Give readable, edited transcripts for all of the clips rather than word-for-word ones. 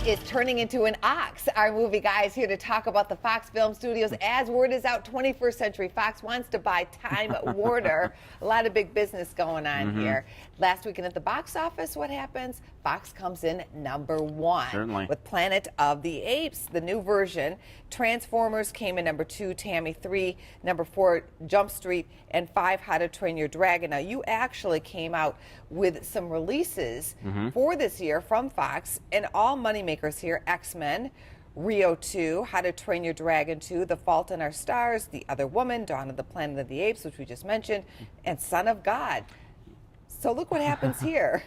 is turning into an ox. Our movie guy is here to talk about the Fox Film Studios. As word is out, 21st Century Fox wants to buy Time Warner. A lot of big business going on here. Last weekend at the box office, what happens? Fox comes in #1. Certainly. With Planet of the Apes, the new version. Transformers came in #2, Tammy 3, #4, Jump Street, and 5, How to Train Your Dragon. Now, you actually came out with some releases for this year from Fox, and all moneymakers here: X-Men, Rio 2, How to Train Your Dragon 2, The Fault in Our Stars, The Other Woman, Dawn of the Planet of the Apes, which we just mentioned, and Son of God. So look what happens here.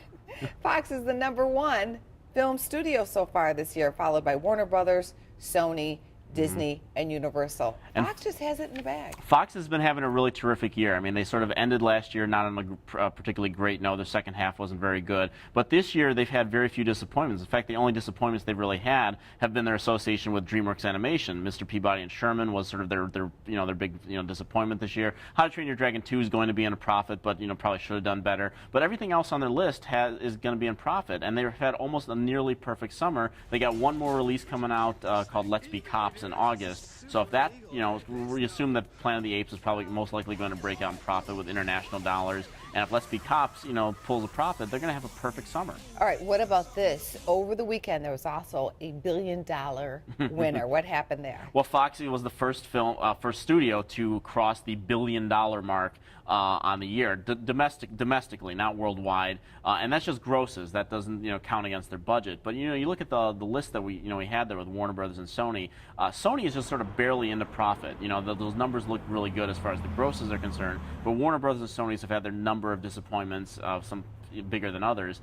Fox is the #1 film studio so far this year, followed by Warner Brothers, Sony, Disney, and Universal. Fox just has it in the bag. Fox has been having a really terrific year. I mean, they sort of ended last year not on a particularly great note. Their second half wasn't very good. But this year, they've had very few disappointments. In fact, the only disappointments they've really had have been their association with DreamWorks Animation. Mr. Peabody and Sherman was sort of their big disappointment this year. How to Train Your Dragon 2 is going to be in a profit, but probably should have done better. But everything else on their list is going to be in profit, and they've had almost a nearly perfect summer. They got one more release coming out called Let's Be Cops in August. So if that, we assume that Planet of the Apes is probably most likely going to break out in profit with international dollars. And if Let's Be Cops, pulls a profit, they're going to have a perfect summer. All right, what about this? Over the weekend, there was also a $1 billion winner. What happened there? Well, Fox was the first studio to cross the $1 billion mark on the year, domestically, not worldwide, and that's just grosses. That doesn't count against their budget. But you look at the list that we had there with Warner Brothers and Sony. Sony is just sort of barely into profit. Those numbers look really good as far as the grosses are concerned. But Warner Brothers and Sony have had their number of disappointments, some bigger than others.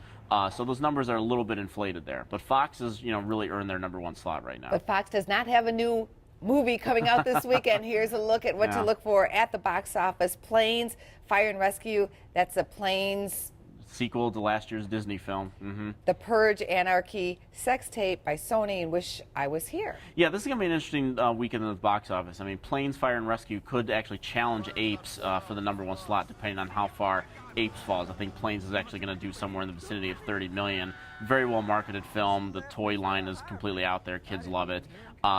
So those numbers are a little bit inflated there. But Fox has really earned their #1 slot right now. But Fox does not have a new movie coming out this weekend. Here's a look at what to look for at the box office. Planes, Fire and Rescue. That's a Planes sequel to last year's Disney film. The Purge, Anarchy, Sex Tape by Sony, and Wish I Was Here. Yeah, this is going to be an interesting weekend in the box office. I mean, Planes, Fire and Rescue could actually challenge Apes for the #1 slot, depending on how far Apes falls. I think Planes is actually going to do somewhere in the vicinity of 30 million. Very well marketed film. The toy line is completely out there. Kids love it.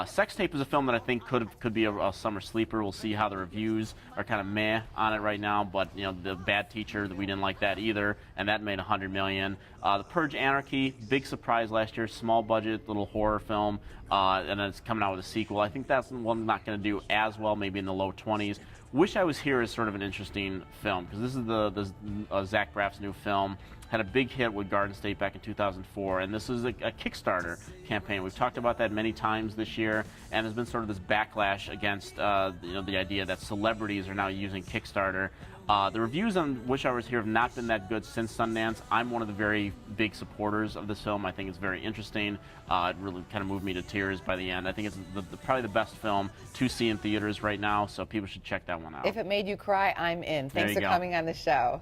Sex Tape is a film that I think could be a summer sleeper. We'll see how the reviews are kind of meh on it right now. But The Bad Teacher, we didn't like that either, and that made 100 million. The Purge, Anarchy, big surprise last year. Small budget, little horror film, and then it's coming out with a sequel. I think that's one not going to do as well, maybe in the low 20s. Wish I Was Here is sort of an interesting film because this is Zach Braff's new film. Had a big hit with Garden State back in 2004, and this is a Kickstarter campaign. We've talked about that many times this year, and there's been sort of this backlash against the idea that celebrities are now using Kickstarter. The reviews on Wish I Was Here have not been that good since Sundance. I'm one of the very big supporters of this film. I think it's very interesting. It really kind of moved me to tears by the end. I think it's probably the best film to see in theaters right now, so people should check that one out. If it made you cry, I'm in. Thanks for coming on the show.